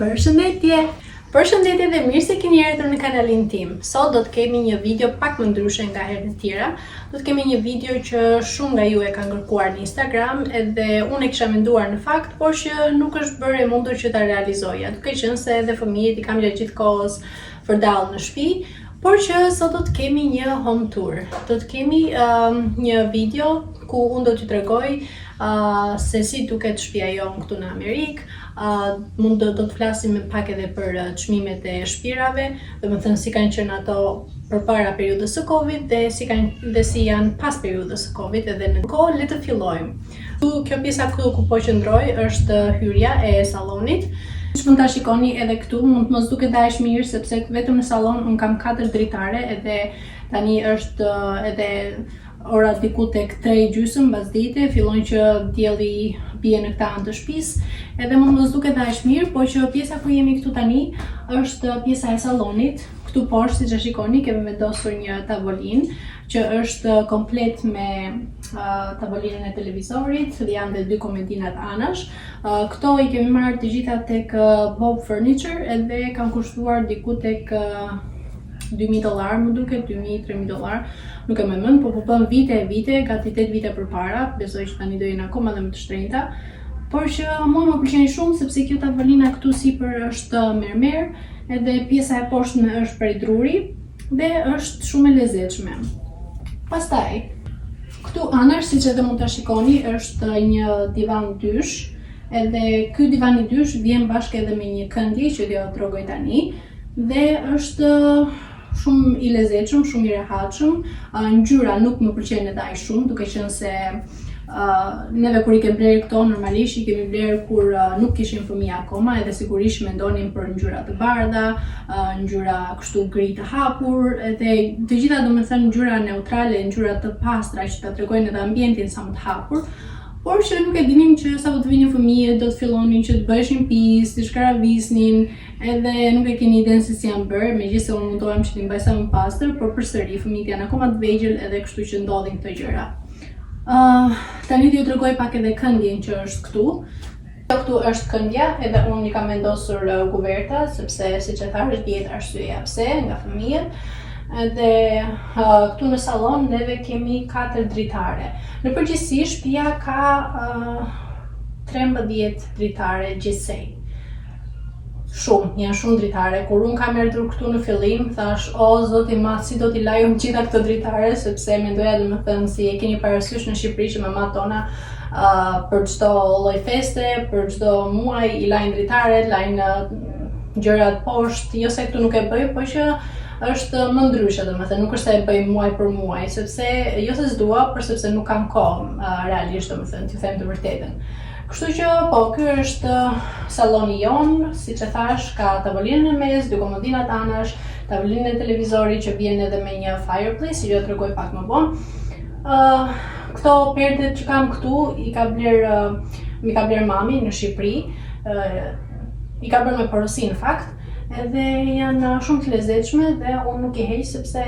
Përshëndetje! Përshëndetje dhe mirë se keni ardhur në kanalin tim. Sot do të kemi një video pak më ndryshe nga herët e tjera. Do të kemi një video që shumë nga ju e kanë kërkuar në Instagram edhe unë e kisha menduar në fakt, por që nuk është bërë e mundur që ta realizoja. Duke qenë se edhe fëmijët i kam gjatë gjithë kohës përdallë në shtëpi, por që sot do të kemi një home tour. Do të kemi një video ku unë do t'ju tregoj se si duket shtëpia jonë këtu në Amerikë. Do të flasim pak edhe për çmimet e shtëpirave, domethënë si kanë qenë ato përpara periudhës së Covid dhe si janë pas periudhës së Covid edhe në kohë. Le të fillojmë. Kjo pjesa këtu ku po qëndroj është hyrja e sallonit. Që mund ta shikoni edhe këtu, mund të mos duket aq mirë sepse vetëm në sallon un kam 4 dritare edhe tani është edhe ora diku tek 3:30 mbas dite, fillon që dielli bie në këtë anë të shtëpisë, edhe mund mos duket aq mirë, por që pjesa ku jemi këtu tani është pjesa e sallonit. Këtu poshtë, siç e shikoni, kemi vendosur një tavolinë që është komplet me tavolinën e televizorit dhe janë dhe 2 komodinat anash. Këto i kemi marrë të gjitha tek Bob Furniture edhe kanë kushtuar diku tek $2,000, më duket $2,000-3,000, nuk e mend, po bën vite, gati 8 vite përpara, besoj që tani do jenë akoma dhe më të shtrenjta. Por që mua më pëlqen shumë sepse kjo tavolina këtu sipër është mermer, edhe pjesa e poshtme është prej druri dhe është shumë e lezetshme. Pastaj, këtu anash, siç edhe mund ta shikoni, është një divan dysh, edhe ky divan i dysh vjen bashkë edhe me një këndje që do t'ju tregoj tani dhe është shumë i lezetshëm, shumë i rehatshëm. Ngjyra nuk më pëlqen edhe aq shumë, duke qenë se neve kur i kemi bler këto normalisht i kemi bler kur nuk kishim fëmijë akoma, edhe sigurisht mendonin për ngjyra të bardha, ngjyra kështu gri të hapur, edhe të gjitha domethënë ngjyra neutrale, ngjyra të pastra që ta tregojnë edhe ambientin sa më të hapur. Por që nuk e dinim që sa do të vinin fëmijët, do të fillonin që të bëheshin pis, të shkaravisnin, edhe nuk e keni idenë se si janë bërë, megjithëse unë mundohem që t'i mbaj sa më pastër, por përsëri fëmijët janë akoma të vegjël edhe kështu që ndodhin këto gjëra. Tani t'ju tregoj pak edhe këndjen që është këtu. Këtu është këndja, edhe unë i kam vendosur kuverta, sepse siç e thash dihet arsyeja pse nga fëmijët. Edhe këtu në sallon neve kemi 4 dritare. Në përgjithësi shtëpia ka 13 dritare gjithsej. Janë shumë dritare. Kur unë kam erdhur këtu në fillim, thash, o zoti i madh, si do t'i lajm gjitha këto dritare, sepse mendoja domethënë si e keni parasysh në Shqipëri që mamat tona për çdo lloj feste, për çdo muaj i lajn dritaret, lajn gjërat poshtë, jo se këtu nuk e bëj, po që është më ndryshe, domethënë nuk është se e bëj muaj për muaj, sepse jo se s'dua, por sepse nuk kam kohë realisht, domethënë, t'ju them të vërtetën. Kështu që po, ky është salloni jon, siç e thash, ka tavolinën e mes, 2 komodinat anash, tavolinën e televizorit që vjen edhe me një fireplace, që do t'tregoj pak më vonë. Këto perdet që kam këtu mi ka bler mami në Shqipëri, i ka bërë me porosi në fakt. Edhe janë shumë të lezetshme dhe unë nuk i heq sepse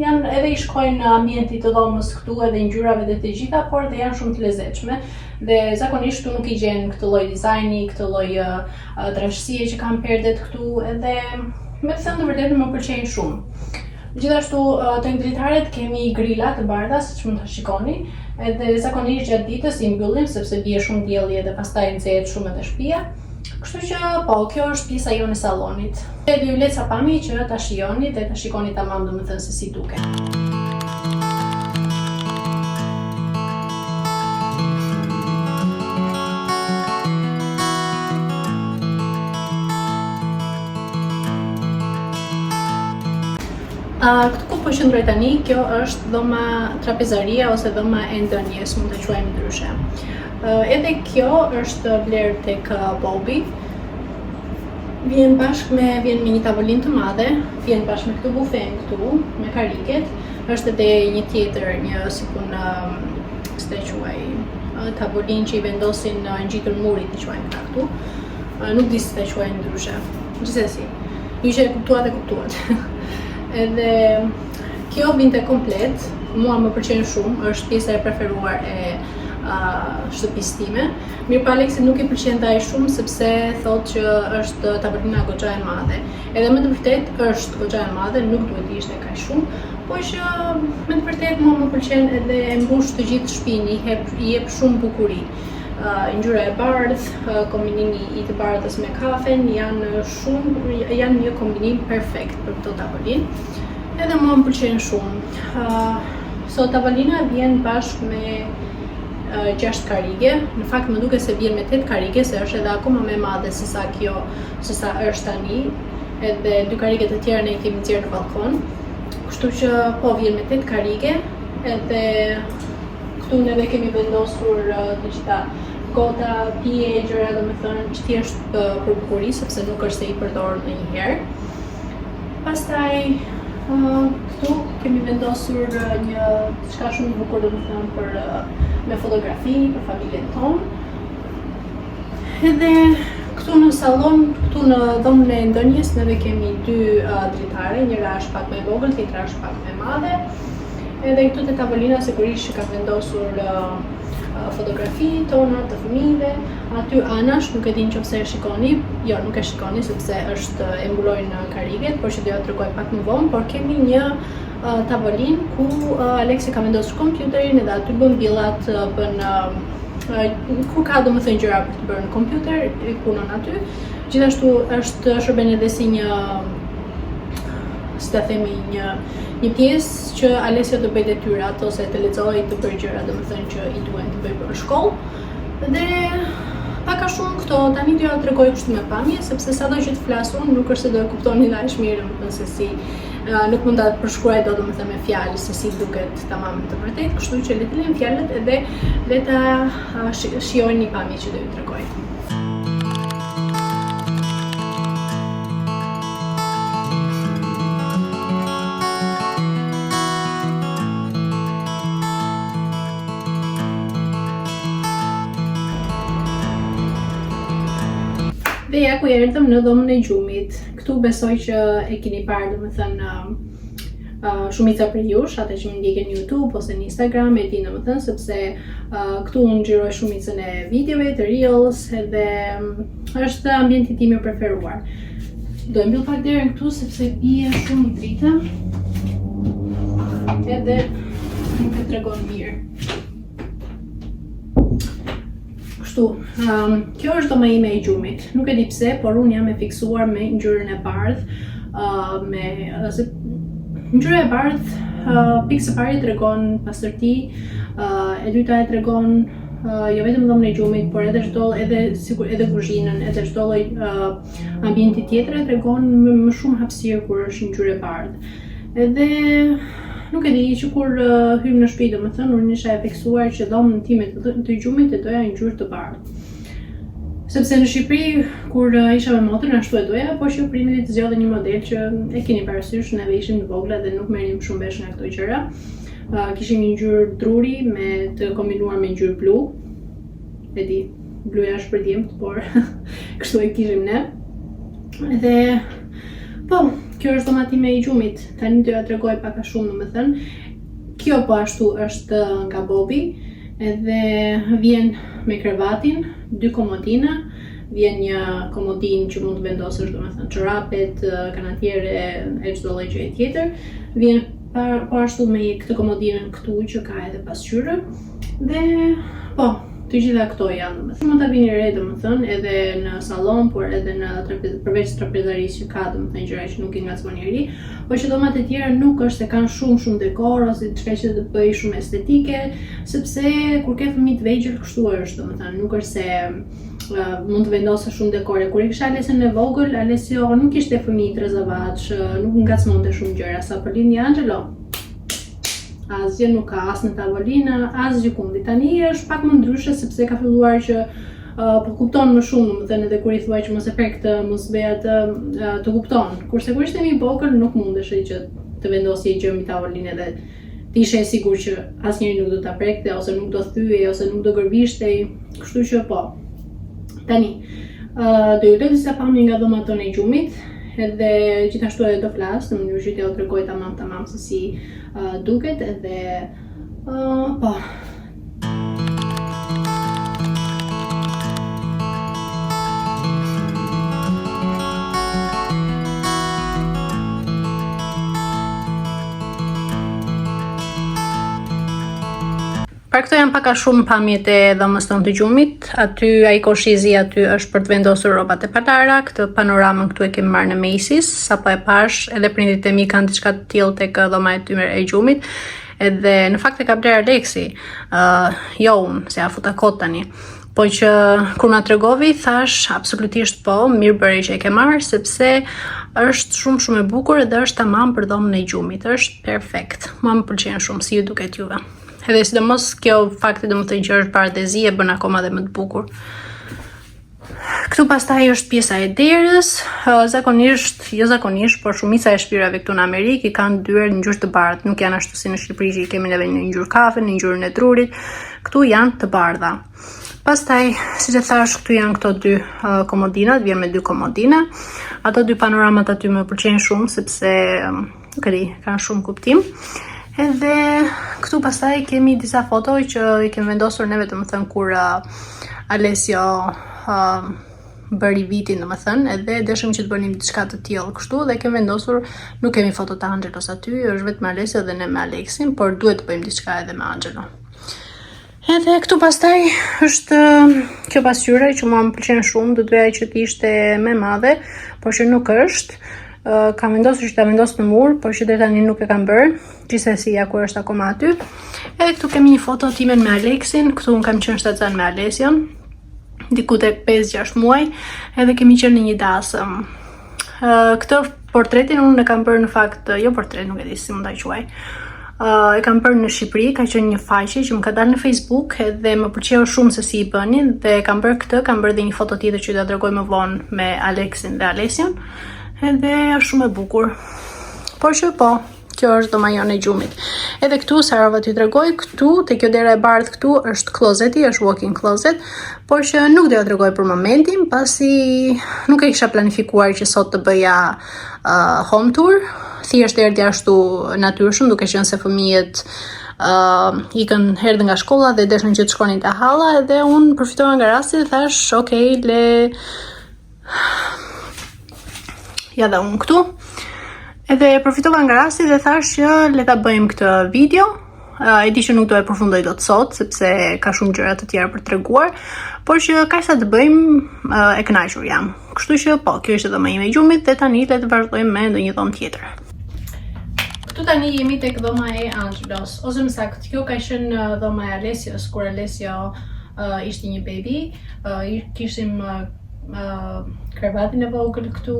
janë edhe i shkojnë në ambientit të dhomës këtu edhe ngjyrave dhe të gjitha, por dhe janë shumë të lezetshme. Dhe zakonisht këtu nuk i gjen këtë lloj dizajni, këtë lloj trashësie që kanë perdet këtu, edhe me të thënë të vërtetën më pëlqejnë shumë. Gjithashtu tek dritaret kemi grila të bardha, siç mund ta shikoni, edhe zakonisht gjatë ditës i mbyllim sepse bie shumë dielli edhe pastaj nxehet shumë edhe shtëpia. Kështu që po, kjo është pjesa jonë e sallonit. Do ju lej ca pamje që ta shijoni dhe ta shikoni tamam domethënë se si duket. Këtu ku po qëndroj tani, kjo është dhoma trapezaria ose dhoma e ndënjes, mund ta quajmë ndryshe. Edhe kjo është bler tek Bobi. Vjen me një tavolinë të madhe, vjen bashkë me këtë bufen këtu, me kariket. Është edhe një tjetër, një sipun s'e quaj, tavolinë që i vendosin në ngjitur murit, i quajmë këtu. Nuk di se quaj ndryshe. Gjithsesi, ju që e kuptuat. Edhe kjo vinte komplet, mua më pëlqen shumë, është pjesa e preferuar e shtëpisë time. Mirë pa Aleksit nuk i pëlqen ai shumë sepse thotë që është tavolina goxha e madhe. Edhe më të vërtet është goxha e madhe, nuk duhet të ishte kaq shumë, por që me të vërtet mua më pëlqen edhe e mbush të gjithë shtëpinë, i jep shumë bukuri. Ngjyra e bardhë, kombinimi i të bardhës me kafen janë një kombinim perfekt për këtë tavolinë. Edhe mua më pëlqen shumë. Sot tavolina vjen bashkë me 6 karige. Në fakt më duket se vjen me 8 karige, se është edhe akoma më e madhe se sa është tani. Edhe 2 karige të tjera ne i kemi nxjerrë në balkon. Kështu që po vjen me 8 karige. Edhe këtu neve kemi vendosur të gjitha gota, pije, gjëra, domethënë që thjesht për bukuri, sepse nuk është se i përdor ndonjëherë. Pastaj këtu kemi vendosur një diçka shumë e bukur domethënë me fotografi për familjen tonë. Edhe këtu në sallon, këtu në dhomën e ndonjës neve kemi 2 dritare, njëra është pak më e vogël, tjetra është pak më e madhe. Edhe këtu te tavolina sigurisht ka vendosur fotografi tona të fëmijëve. Aty anash, nuk e di nëse e shikoni, jo nuk e shikoni sepse është e mbulojnë kariget, por që do ja tregoj pak më vonë, por kemi një tavolinë ku Aleksi ka vendosur kompjuterin edhe aty bën billat, kur ka domethënë gjëra për të bërë në kompjuter, punon aty. Gjithashtu është shërben edhe si një, si ta themi, një pjesë që Alesja do bëj detyrat ose të lexojë, të bëjë gjëra domethënë që i duhen të bëjë për shkollë. Dhe pak a shumë këto tani do ja tregoj kështu me pamje, sepse sado që të flas unë nuk është se do e kuptoni aq mirë, domethënë se si nuk mund ta përshkruaj dot domethënë me fjalë se si duket tamam të vërtet, kështu që le të lëm fjalët edhe le ta shijojeni pamje që do ju tregoj. Dhe ja ku erdhëm në dhomën e gjumit. Këtu besoj që e keni parë domethënë shumica për jush, ata që më ndjekën në YouTube ose në Instagram, e di domethënë sepse këtu unë xhiroj shumicën e videove, të reels, edhe është ambienti tim i preferuar. Do e mbyll pak derën këtu sepse bie shumë drita. Edhe nuk e tregon mirë. Kjo është dhoma ime e gjumit. Nuk e di pse, por unë jam e fiksuar me ngjyrën e bardhë. Ngjyra e bardhë, pikë së pari tregon pastërti, e dyta e tregon jo vetëm dhomën e gjumit, por edhe çdo edhe kuzhinën, edhe çdo lloj ambienti tjetër e tregon më shumë hapësirë kur është ngjyrë e bardhë. Edhe nuk e di që kur hym në shtëpi domethënë unë isha e fiksuar që dhomën time të gjumit e doja ngjyrë të bardhë. Sepse në Shqipëri kur isha me motrën ashtu e doja, por që prindërit zgjodhen një model që e keni parasysh, neve ishim të vogla dhe nuk merrim shumë vesh nga këto gjëra. Kishim një ngjyrë druri me të kombinuar me ngjyrë blu. E di, bluja është për djemt, por kështu e kishim ne. Dhe po, kjo është dhoma time e gjumit. Tani do ja tregoj pak a shumë domethënë. Kjo po ashtu është nga Bobi, edhe vjen me krevatin, 2 komodina, vjen një komodinë që mund të vendosësh domethënë çorapet, kanatiere e çdo lloj gjëje tjetër. Vjen po ashtu me këtë komodinën këtu që ka edhe pasqyrë. Dhe po, të gjitha këto janë domethënë. Mund ta vini re domethënë edhe në sallon, por edhe në përveç trapezarisë që ka domethënë gjëra që nuk i ngacmon njëri, por që dhomat e tjera nuk është se kanë shumë dekor ose diçka që të bëj shumë estetike, sepse kur ke fëmijë të vegjël kështu është domethënë, nuk është se mund të vendosë shumë dekore. Kur i kisha Alesën e vogël, Alesio nuk ishte fëmijë trezavaç, nuk ngacmonte shumë gjëra, sa po lindi Angelo. Asgjë nuk ka, as në tavolinë, as gjikundi. Tani është pak më ndryshe sepse ka filluar që po kupton më shumë, domethënë edhe kur i thuaj që mos e prek këtë, mos bëj atë, të kupton. Kurse kur ishte më i vogël nuk mundesh që të vendosje gjë mbi tavolinë edhe të ishe e sigurt që asnjëri nuk do ta prekte ose nuk do thyej ose nuk do gërvishtej. Kështu që po. Tani do ju lë disa pamje nga dhomat tona e gjumit. Edhe gjithashtu edhe do flas në mënyrë që t'ju tregoj tamam se si duket edhe po. Pra këto janë paka shumë pamjet e dhomës tonë të gjumit. Aty ai koshizi aty është për të vendosur rrobat e palara. Këtë panoramën këtu e kemi marrë në Macy's, sapo e pash, edhe prindit e mi kanë diçka të tillë tek dhoma e tyre e gjumit. Edhe në fakt e ka bler Aleksi, jo unë, se ja futa kot tani. Po që kur ma tregovi, thash absolutisht po, mirë bëri që e ke marrë, sepse është shumë e bukur edhe është tamam për dhomën e gjumit, është perfekt. Mua më pëlqen shumë, si ju duket juve. Edhe sidomos kjo fakti domethënë që është bardhëzi e bën akoma dhe më të bukur. Këtu pastaj është pjesa e derës, jo zakonisht, por shumica e shtëpirave këtu në Amerikë kanë dyert në ngjyrë të bardhë, nuk janë ashtu si në Shqipëri që i kemi neve në ngjyrë kafe, në ngjyrën e trurit, këtu janë të bardha. Pastaj, siç e thash, këtu janë këto dy komodinat, vjen me dy komodina. Ato dy panoramat aty më pëlqejnë shumë sepse nuk e di, kanë shumë kuptim. Edhe këtu pastaj kemi disa foto që i kemi vendosur neve domethënë kur Alessio bëri vitin domethënë, edhe dëshim që të bënim diçka të tillë kështu dhe kemi vendosur, nuk kemi foto të Angelos aty, është vetëm Alessio dhe ne me Aleksin, por duhet të bëjmë diçka edhe me Angelo. Edhe këtu pastaj është kjo pasqyre që mua më pëlqen shumë, do doja që të ishte më e madhe, por që nuk është. Kam vendosur që ta vendos në mur, por që deri tani nuk e kam bërë. Gjithsesi ja kur është akoma aty. Edhe këtu kemi një foto time me Aleksin, këtu unë kam qenë shtatzan me Alesion, diku tek 5-6 muaj, edhe kemi qenë në një dasëm. Këtë portretin unë e kam bërë në fakt, jo portret, nuk e di si mund ta quaj. E kam bërë në Shqipëri, ka qenë një faqe që më ka dalë në Facebook edhe më pëlqeu shumë se si i bënin dhe kam bërë këtë, kam bërë dhe një foto tjetër që ta dërgoj më vonë me Aleksin dhe Alesion. Edhe është shumë e bukur. Por që po, kjo është dhoma jonë e gjumit. Edhe këtu, sa rova t'ju tregoj, këtu, te kjo dera e bardhë këtu, është klozeti, është walk-in closet, por që nuk do ja tregoj për momentin, pasi nuk e kisha planifikuar që sot të bëja home tour. Thjesht erdhi ashtu natyrshëm, duke qenë se fëmijët ikën erdhën nga shkolla dhe deshin që të shkonin te halla, edhe unë përfitova nga rasti dhe thash, okay, le ja dhe unë këtu. Edhe përfitova nga rasti dhe thash që le ta bëjmë këtë video. E di që nuk do e përfundoj dot sot, sepse ka shumë gjëra të tjera për treguar, por që kaq sa të bëjmë e kënaqur jam. Kështu që po, kjo ishte dhoma ime e gjumit dhe tani le të vazhdojmë me ndonjë dhomë tjetër. Këtu tani jemi tek dhoma e Angelos, ose më saktë, kjo ka qenë dhoma e Alessios, kur Alessio ishte një baby, kishim kravatin e vogël këtu,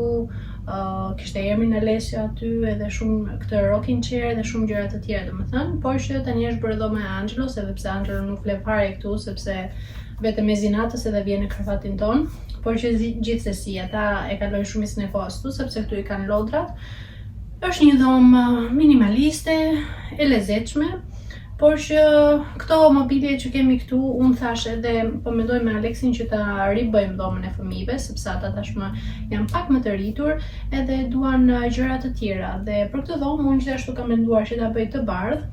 kishte emrin Alessio aty edhe shumë këtë rocking chair dhe shumë gjëra të tjera domethënë, por që tani është bërë dhoma e Angelos, edhe pse Angelo nuk fle fare këtu sepse vetëm me zinatës edhe vjen në kravatin ton, por që gjithsesi ata e kalojnë shumicën e kohës këtu sepse këtu i kanë lodrat. Është një dhomë minimaliste, e lezetshme, por që këto mobilje që kemi këtu, unë thash edhe po mendoj me Aleksin që ta ribëjmë dhomën e fëmijëve, sepse ata tashmë janë pak më të rritur edhe duan gjëra të tjera. Dhe për këtë dhomë unë gjithashtu kam menduar që ta bëj të bardhë,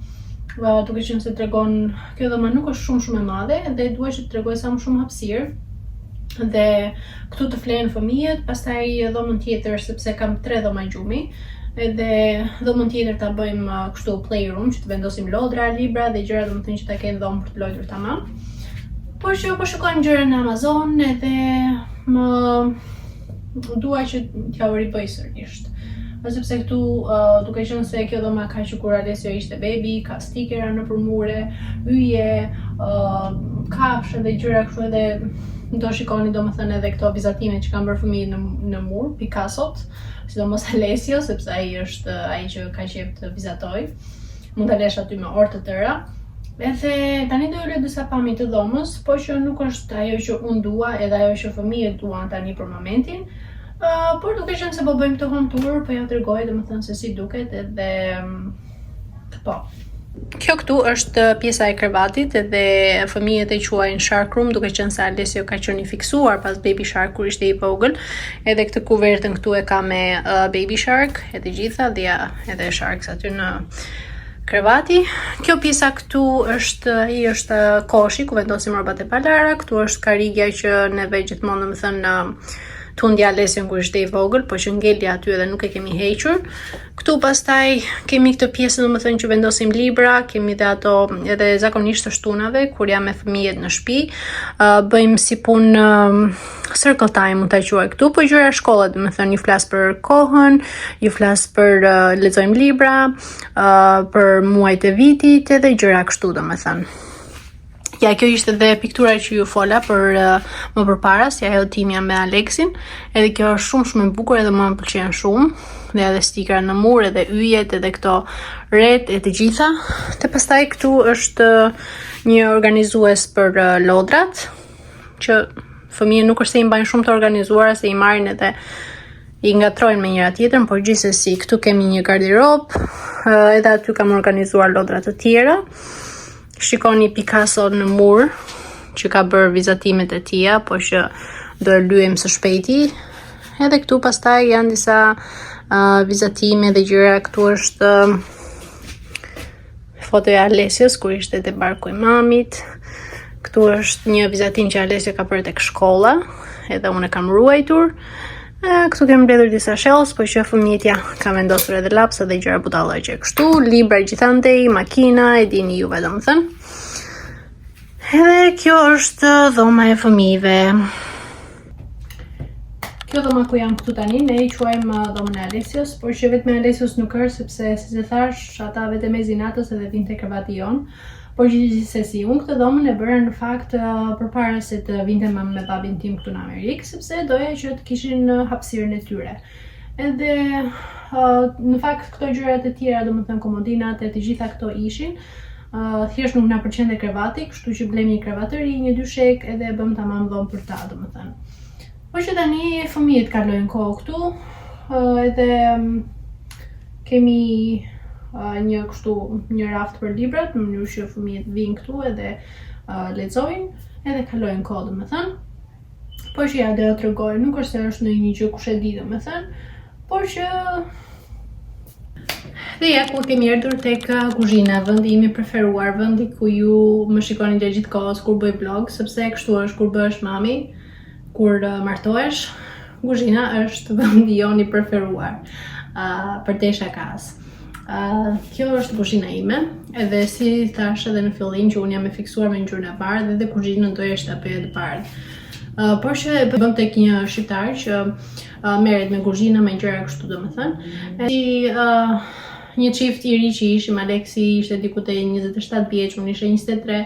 duke qenë se tregon kjo dhoma nuk është shumë e madhe dhe dua që të tregoj sa më shumë hapësirë. Dhe këtu të flenë fëmijët, pastaj dhomën tjetër sepse kam 3 dhoma gjumi. Edhe dhomën tjetër ta bëjmë kështu playroom, që të vendosim lodra, libra dhe gjëra domethënë që ta kenë dhomë për të lojtur tamam. Por që po shikojmë gjëra në Amazon edhe më dua që t'ja u ribëj sërish. Sepse këtu duke qenë se kjo dhoma ka që kur Alessio ishte baby, ka stikera nëpër mure, yje, kafshë dhe gjëra kështu edhe do shikoni domethënë edhe këto vizatime që kanë bërë fëmijët në mur, Picassot, sidomos Alessio, sepse ai është ai që ka qejf të vizatoj. Mund ta lesh aty me orë të tëra. Edhe tani do ju lë disa pamje të dhomës, por që nuk është ajo që unë dua edhe ajo që fëmijët duan tani për momentin. Por duke qenë se po bëjmë këtë home tour, po ja tregoj domethënë se si duket edhe po. Kjo këtu është pjesa e krevatit edhe fëmijët e quajnë shark room, duke qenë se Alessio ka qenë i fiksuar pas baby shark kur ishte i vogël. Edhe këtë kuvertën këtu e ka me baby shark e të gjitha dhe ja, edhe sharks aty në krevati. Kjo pjesa këtu është koshi ku vendosim rrobat e palara, këtu është karigja që neve gjithmonë domethënë Tu ndja lesin kur ishte I vogël, po që ngeli aty edhe nuk e kemi hequr. Këtu pastaj kemi këtë pjesë domethënë që vendosim libra, kemi dhe ato edhe zakonisht të shtunave kur jam me fëmijët në shtëpi, bëjmë si punë circle time mund ta quaj këtu, po gjëra shkolle, domethënë ju flas për kohën, ju flas për lexojmë libra, për muajt e vitit edhe gjëra kështu domethënë. Ja, kjo ishte dhe piktura që ju fola për më përpara, si ajo timja me Aleksin. Edhe kjo është shumë e bukur edhe më pëlqen shumë. Dhe edhe stikra në mur, edhe yjet, edhe këto ret, e të gjitha. Dhe pastaj këtu është një organizues për lodrat, që fëmijët nuk është se I mbajnë shumë të organizuara, se I marrin edhe I ngatrojnë me njëra tjetrën, por gjithsesi këtu kemi një garderob, edhe aty kam organizuar lodra të tjera. Shikoni Picasso në mur, që ka bërë vizatimet e tia, po që do e lyem së shpejti. Edhe këtu pastaj janë disa vizatime dhe gjëra. Këtu është fotoja Alesios, kur ishte te barku I mamit. Këtu është një vizatim që Alesio ka bërë tek shkolla, edhe unë e kam ruajtur. Këtu kemi mbledhur disa shells, po që fëmijët ja ka vendosur edhe lapsa dhe gjëra butallogje kështu, libra gjithandej, makina, e dini juve domethënë. Edhe kjo është dhoma e fëmijëve. Kjo dhoma ku jam këtu tani, ne I quajmë dhomën e Alesios, por që vetëm Alesios nuk është, sepse si se thash, ata vetëm e zinatës edhe vinte krevati jon. Por gjithsesi, unë këtë dhomën e bëra në fakt përpara se të vinte mamë me babin tim këtu në Amerikë, sepse doja që të kishin hapësirën e tyre. Edhe në fakt këto gjërat e tjera, domethënë komodinat e të gjitha këto ishin, thjesht nuk na pëlqente krevati, kështu që blem një krevat të ri, një dyshek, edhe bëm tamam dhomë për ta, domethënë. Po që tani fëmijët kalojnë kohë këtu, edhe kemi një raft për librat, në mënyrë që fëmijët vinë këtu edhe lexojnë, edhe kalojnë kohë domethënë. Por që ja do t'ju tregoj, nuk është se është një gjë kush e di domethënë, por që dhe ja ku kemi erdhur tek kuzhina, vendi im I preferuar, vendi ku ju më shikoni gjatë gjithë kohës kur bëj vlog, sepse kështu është kur bëhesh mami, kur martohesh, kuzhina është vendi jon I preferuar për te shakas. Kjo është kuzhina ime, edhe si thash edhe në fillim që unë jam e fiksuar me ngjyrën e bardhë dhe kuzhinën doja të bëj të bardhë. Por që e bëm tek një shqiptar që merret me kuzhina me gjëra kështu domethënë. Si një çift I ri që ishim, Aleksi ishte diku te 27 vjeç, unë isha 23,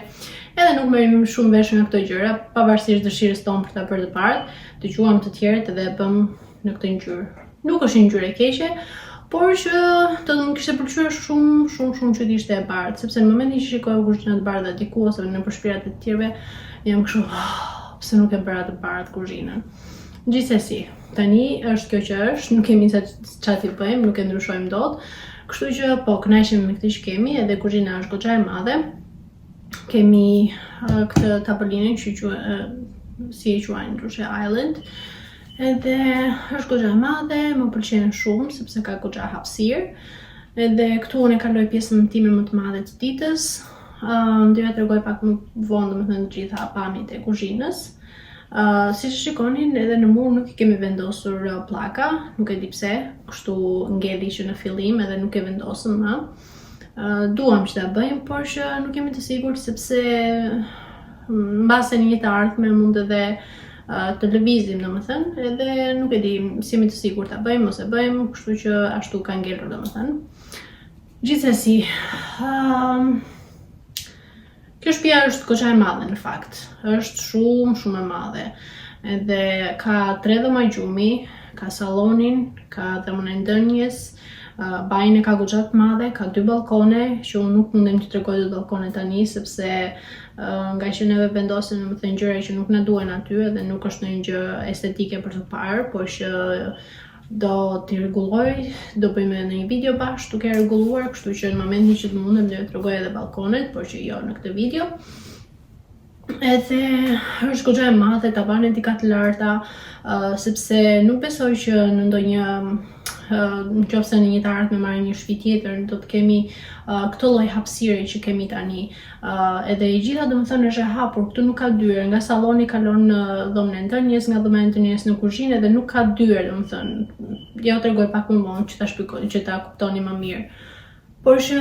edhe nuk merrim shumë vesh nga këto gjëra, pavarësisht dëshirës tonë për ta bërë të bardhë, dëgjuam të tjerët edhe e bëm në këtë ngjyrë. Nuk është një ngjyrë e keqe, por që të më kishte pëlqyer shumë që ishte e bardhë, sepse në momentin që shikoj kuzhinat të bardha diku ose në përshpirat e tjerëve, jam kështu, pse nuk e bëra të bardhë kuzhinën. Gjithsesi, tani është kjo që është, nuk kemi çfarë t'i bëjmë, nuk e ndryshojmë dot. Kështu që po kënaqemi me këtë që kemi, edhe kuzhina është goxha e madhe. Kemi këtë tapolinën që si e quajnë ndryshe Island. Edhe është goxha e madhe, më pëlqen shumë sepse ka goxha hapësirë. Edhe këtu unë e kaloj pjesën time më të madhe të ditës. Do ja tregoj pak më vonë domethënë të gjitha pamjet e kuzhinës. Si që shikonin, edhe në mur nuk I kemi vendosur plaka, nuk e di pse, kështu ngeli që në fillim edhe nuk e vendosëm më. Duam që ta bëjmë, por që nuk jemi të sigurt sepse mbase një të ardhme mund edhe të lëvizim domethënë, edhe nuk e di si jemi të sigurt ta bëjmë ose bëjmë, kështu që ashtu ka ngelur domethënë. Gjithsesi, kjo shtëpia është goxha e madhe në fakt, është shumë e madhe. Edhe ka 3 dhoma gjumi, ka sallonin, ka dhomën e ndënjes, bajin e ka goxha të madhe, ka 2 balkone, që unë nuk mundem të tregoj 2 balkone tani, sepse nga që neve vendosim domethënë gjëra që nuk na duhen aty edhe nuk është ndonjë gjë estetike për të parë, por që do t'i rregulloj, do bëjmë në një video bashkë duke rregulluar, kështu që në momentin që të mundem do t'ju tregoj edhe balkonet, por që jo në këtë video. Edhe është goxha e madhe, tabanet i ka të larta, sepse nuk besoj që në ndonjë nëse në një të ardhme marrë një shtëpi tjetër, do të kemi këtë lloj hapësire që kemi tani. Edhe i gjitha domethënë është e hapur, këtu nuk ka dyert, nga salloni kalon në dhomën e ndënjes, nga dhoma e ndënjes në kuzhinë dhe nuk ka dyert, domethënë. Ja u tregoj pak më vonë që ta shpjegoj, që ta kuptoni më mirë. Por që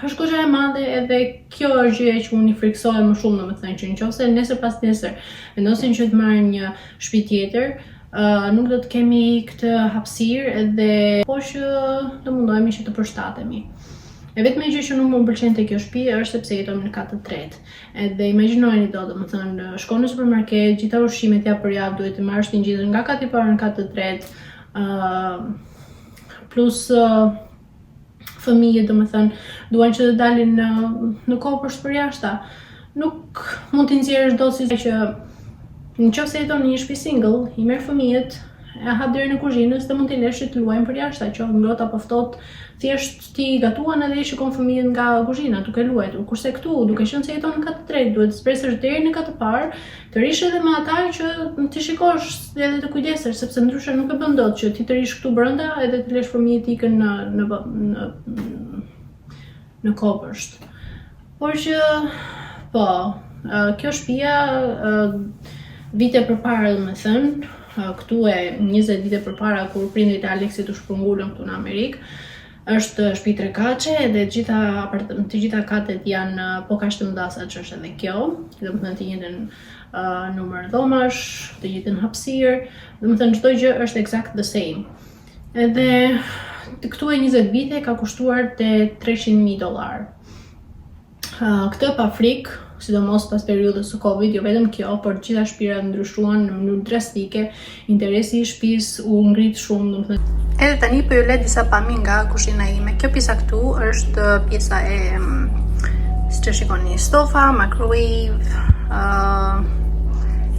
është goxha e madhe edhe kjo është gjëja që unë i friksohem më shumë, domethënë që nëse nesër pas nesër vendosin që të marrim një shtëpi tjetër, nuk do të kemi këtë hapësirë edhe po që do mundohemi që të përshtatemi. E vetme gjë që nuk më pëlqen te kjo shtëpi është sepse jetojmë në kat të tretë. Edhe imagjinojeni domethënë shkon në supermarket, gjitha ushqimet ja për javë duhet të marrësh të ngjitën nga kati i parë në kat të tretë, plus fëmijët domethënë duan që të dalin në kopësht për jashta. Nuk mund t'i nxjerrësh dot si që nëse jeton në një shtëpi single, i merr fëmijët, e hap derën e kuzhinës dhe mund t'i lësh të luajnë për jashta, qoftë ngrohtë apo ftohtë, thjesht ti gatuan edhe i shikon fëmijët nga kuzhina duke luajtur. Kurse këtu, duke qenë se jeton në kat të tretë, duhet të zbresësh deri në kat të parë, të rish edhe me ata që ti shikosh edhe të kujdesesh, sepse ndryshe nuk e bën dot që ti të rish këtu brenda edhe të lësh fëmijët ikën në kopësht. Por që po, kjo shtëpia vite përpara, domethënë, këtu e 20 vite përpara kur prindrit e Aleksit u shpërngulën këtu në Amerikë, është shtëpi trekaqe edhe të gjitha katet janë po kaq të mëdha sa që është edhe kjo, domethënë të njëjtën numër dhomash, të njëjtën hapësirë, domethënë çdo gjë është exact the same. Edhe këtu e 20 vite ka kushtuar te $300,000. Këtë pa frikë, sidomos pas periudhës së Covid, jo vetëm kjo, por gjitha shtëpirat ndryshuan në mënyrë drastike, interesi i shtëpisë u ngrit shumë, domethënë. Edhe tani po ju le disa pamje nga kuzhina ime. Kjo pjesa këtu është pjesa e siç e shikoni, stofa, microwave,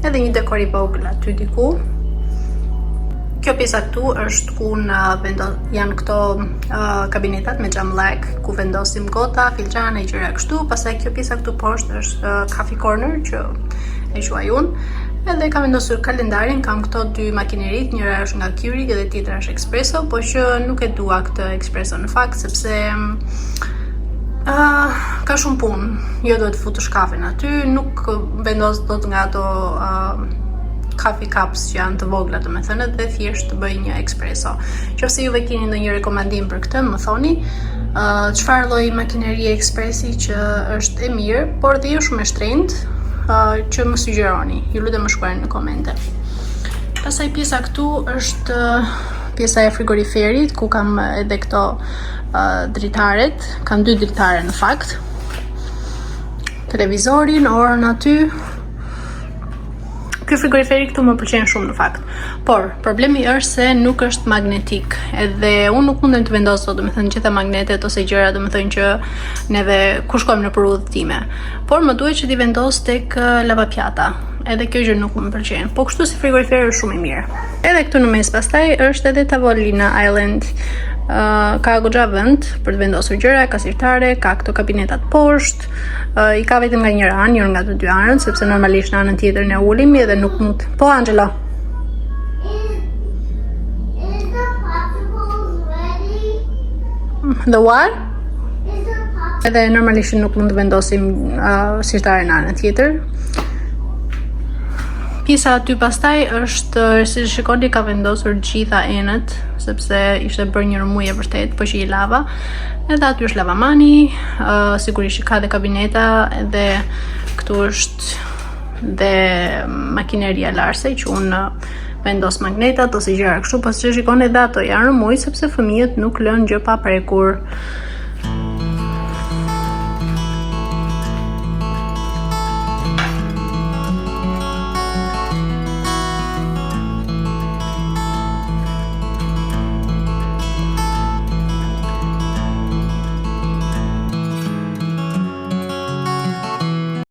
edhe një dekor i vogël aty diku. Kjo pjesa këtu është ku janë këto kabinetat me xhamllak ku vendosim gota, filxhane, gjëra kështu. Pastaj kjo pjesa këtu poshtë është coffee corner që e quaj unë. Edhe kam vendosur kalendarin, kam këto dy makinerit, njëra është nga Keurig dhe tjetra është espresso, po që nuk e dua këtë espresso në fakt sepse ka shumë punë. Jo do të futesh kafen aty, nuk vendos dot nga ato coffee cups që janë të vogla, domethënë, dhe thjesht të bëj një espresso. Nëse juve keni ndonjë rekomandim për këtë, më thoni çfarë lloj makinerie ekspresi që është e mirë, por dhe jo shumë e shtrenjtë, që më sugjeroni. Ju lutem më shkruani në komente. Pastaj pjesa këtu është pjesa e frigoriferit ku kam edhe këto dritaret, kam 2 dritare në fakt. Televizorin, orën aty. Ky frigoriferi këtu më pëlqen shumë në fakt. Por problemi është se nuk është magnetik. Edhe unë nuk mundem të vendos sot, domethënë gjitha magnetet ose gjëra, domethënë që neve kur shkojmë në udhëtime. Por më duhet që t'i vendos tek lavapjata. Edhe kjo gjë nuk më pëlqen. Po kështu si frigoriferi është shumë i mirë. Edhe këtu në mes pastaj është edhe tavolina Island. Ka goxha vend për të vendosur gjëra, ka sirtare, ka këto kabinetat poshtë, i ka vetëm nga njëra anë, jo nga të dy anët, sepse normalisht në anën tjetër ne ulemi edhe nuk mund. Po Angela. Is the popsicles ready? The what? Is the popsicles Edhe normalisht nuk mund të vendosim sirtare në anën tjetër. Pjesa aty pastaj është, si shikoni, ka vendosur gjitha enët, sepse ishte bërë një rëmujë vërtet, po që i lava. Edhe aty është lavamani, sigurisht ka dhe kabineta, edhe këtu është dhe makineria larse që unë vendos magnetat ose gjëra kështu, pas që shikoni edhe ato janë rëmujë sepse fëmijët nuk lënë gjë pa prekur.